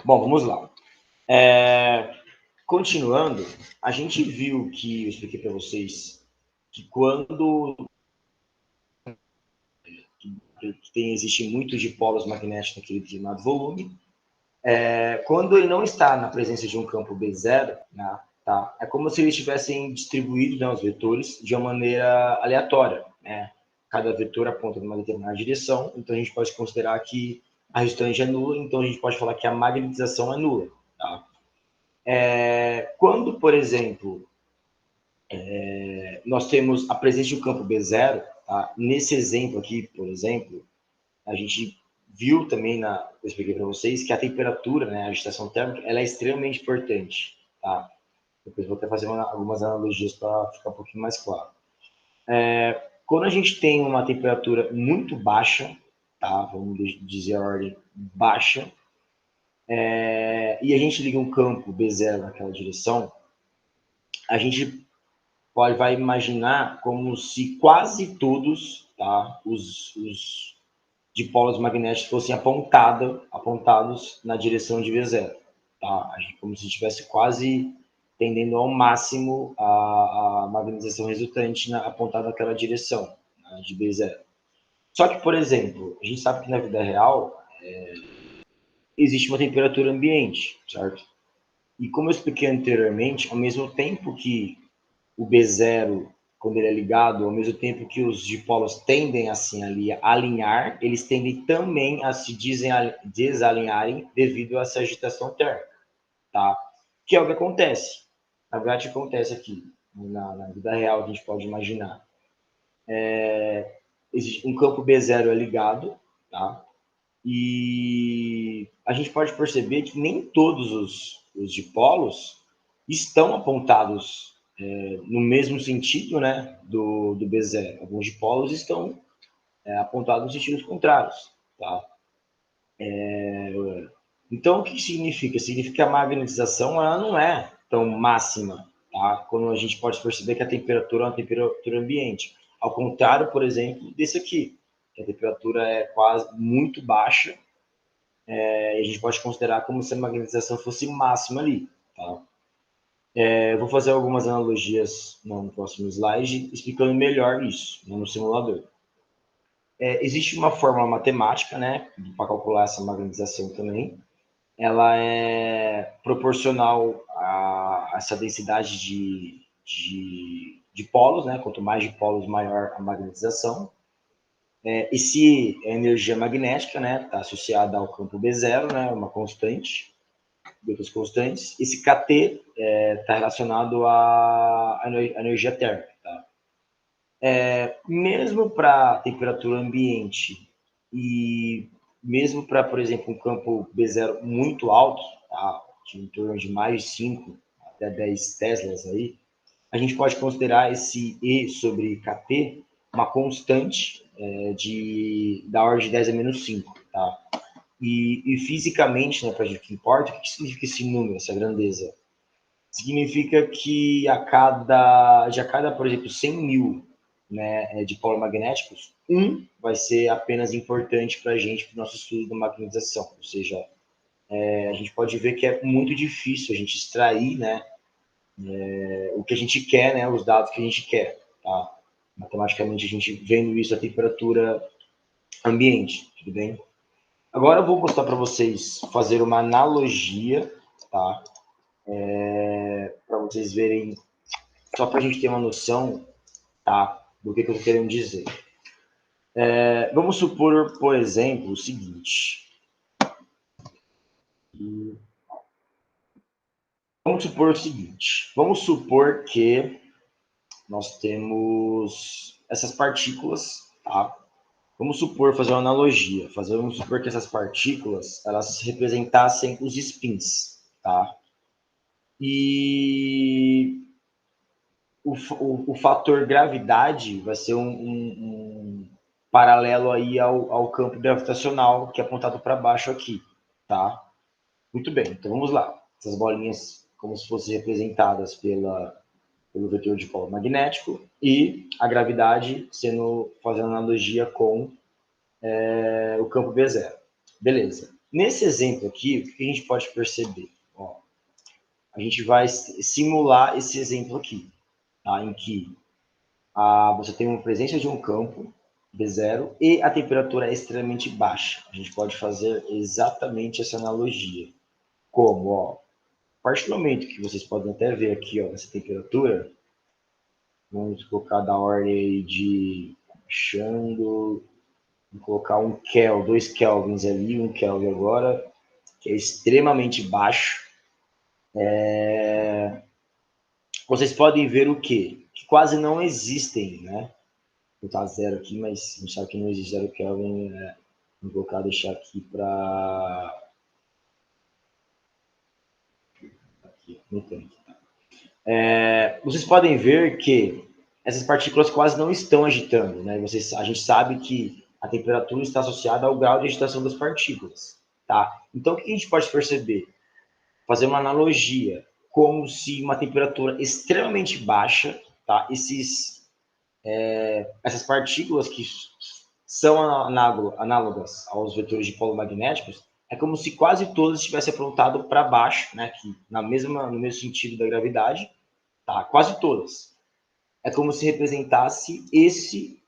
Bom, vamos lá. Continuando, a gente viu que, eu expliquei para vocês, que quando existe muito dipolos magnéticos naquele determinado volume, quando ele não está na presença de um campo B0, né, tá, é como se eles tivessem distribuído, né, os vetores de uma maneira aleatória. Né? Cada vetor aponta numa determinada direção, então a gente pode considerar que a restante é nula, então a gente pode falar que a magnetização é nula. Tá? Quando, por exemplo, nós temos a presença de um campo B0, tá? Nesse exemplo aqui, por exemplo, a gente viu também, eu expliquei para vocês, que a temperatura, né, a agitação térmica, ela é extremamente importante. Tá? Depois vou até fazer algumas analogias para ficar um pouquinho mais claro. Quando a gente tem uma temperatura muito baixa, tá? Vamos dizer a ordem baixa, e a gente liga um campo B0 naquela direção, a gente vai imaginar como se quase todos, tá, os dipolos magnéticos fossem apontados na direção de V0. Tá? Como se estivesse quase tendendo ao máximo a magnetização resultante apontada naquela direção, né, de B0. Só que, por exemplo, a gente sabe que na vida real existe uma temperatura ambiente, certo? E como eu expliquei anteriormente, ao mesmo tempo que o B0, quando ele é ligado, ao mesmo tempo que os dipolos tendem a se alinhar, eles tendem também a se desalinharem devido a essa agitação térmica, tá? Que é o que acontece. Na verdade, acontece aqui, na vida real, a gente pode imaginar. Existe um campo B0 é ligado, tá? E a gente pode perceber que nem todos os dipolos estão apontados no mesmo sentido, né, do B0. Alguns dipolos estão apontados em sentidos contrários. Tá? Então, o que significa? Significa que a magnetização ela não é tão máxima, tá? Quando a gente pode perceber que a temperatura é uma temperatura ambiente. Ao contrário, por exemplo, desse aqui, que a temperatura é quase muito baixa, e a gente pode considerar como se a magnetização fosse máxima ali. Tá? Eu vou fazer algumas analogias no próximo slide, explicando melhor isso, né, no simulador. Existe uma fórmula matemática, né, para calcular essa magnetização também. Ela é proporcional a essa densidade de polos, né? Quanto mais de polos, maior a magnetização. E se a energia magnética, né, está associada ao campo B0, né, uma constante, de outras constantes. Esse KT está relacionado à energia térmica. Tá? Mesmo para temperatura ambiente e mesmo para, por exemplo, um campo B0 muito alto, tá? Em torno de mais de 5 até 10 teslas aí, a gente pode considerar esse E sobre KT uma constante da ordem de 10 a menos 5. Tá? E fisicamente, né, para a gente que importa, o que significa esse número, essa grandeza? Significa que de a cada, por exemplo, 100 mil, né, de polos magnéticos, um vai ser apenas importante para a gente, para o nosso estudo da magnetização. Ou seja, a gente pode ver que é muito difícil a gente extrair, né, o que a gente quer, né, os dados que a gente quer. Tá? Matematicamente, a gente vendo isso a temperatura ambiente, tudo bem? Agora eu vou mostrar para vocês fazer uma analogia, tá? Para vocês verem, só para a gente ter uma noção, tá? Do que eu estou querendo dizer. Vamos supor, por exemplo, o seguinte. Vamos supor que nós temos essas partículas, tá? Vamos supor, fazer uma analogia. Vamos supor que essas partículas, elas representassem os spins, tá? E o fator gravidade vai ser um paralelo aí ao campo gravitacional que é apontado para baixo aqui, tá? Muito bem, então vamos lá. Essas bolinhas como se fossem representadas pelo vetor de polo magnético e a gravidade fazendo analogia com o campo B0. Beleza. Nesse exemplo aqui, o que a gente pode perceber? Ó, a gente vai simular esse exemplo aqui, tá? Em que você tem uma presença de um campo B0 e a temperatura é extremamente baixa. A gente pode fazer exatamente essa analogia. Como? Ó, a partir do momento que vocês podem até ver aqui, ó, essa temperatura, vamos colocar da ordem de achando, vou colocar 2 kelvins ali, 1 kelvin agora, que é extremamente baixo. Vocês podem ver o quê? Que quase não existem, né? Vou botar zero aqui, mas a gente sabe que não existe zero Kelvin. Vou colocar, deixar aqui para... Aqui, no tanque. Vocês podem ver que essas partículas quase não estão agitando, né? A gente sabe que a temperatura está associada ao grau de agitação das partículas, tá? Então, o que a gente pode perceber? Fazer uma analogia, como se uma temperatura extremamente baixa, tá? Essas partículas que são análogas aos vetores de polo magnéticos, é como se quase todas estivessem apontado para baixo, né? Que no mesmo sentido da gravidade, tá? Quase todas. É como se representasse esse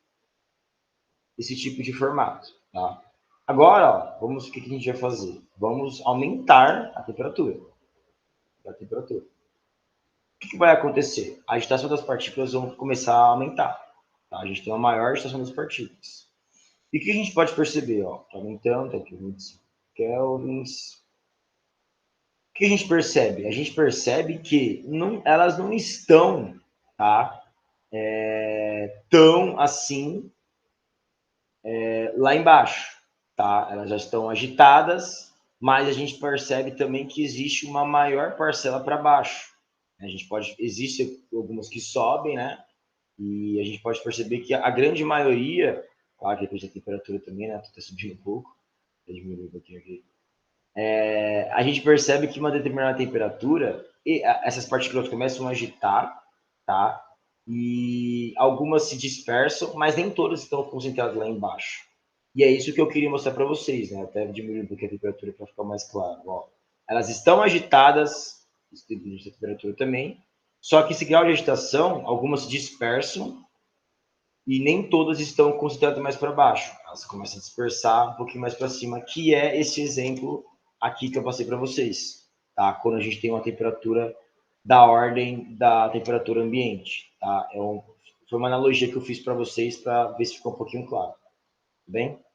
tipo de formato, tá? Agora, ó, o que a gente vai fazer? Vamos aumentar a temperatura. O que vai acontecer? A agitação das partículas vai começar a aumentar. Tá? A gente tem uma maior agitação das partículas. E o que a gente pode perceber? Está aumentando, está aqui 25 kelvins. O que a gente percebe? A gente percebe que elas não estão, tá, tão assim lá embaixo. Tá? Elas já estão agitadas, mas a gente percebe também que existe uma maior parcela para baixo. Existem algumas que sobem, né? E a gente pode perceber que a grande maioria, claro que depois da temperatura também, né? Está subindo um pouco, diminuir um pouquinho aqui. A gente percebe que uma determinada temperatura, essas partículas começam a agitar, tá? E algumas se dispersam, mas nem todas estão concentradas lá embaixo. E é isso que eu queria mostrar para vocês, né? Até diminuir um pouquinho a temperatura para ficar mais claro. Ó, elas estão agitadas, existe a temperatura também, só que esse grau de agitação, algumas se dispersam e nem todas estão concentradas mais para baixo. Elas começam a dispersar um pouquinho mais para cima, que é esse exemplo aqui que eu passei para vocês, tá? Quando a gente tem uma temperatura da ordem da temperatura ambiente, tá? Foi uma analogia que eu fiz para vocês para ver se ficou um pouquinho claro, tudo bem?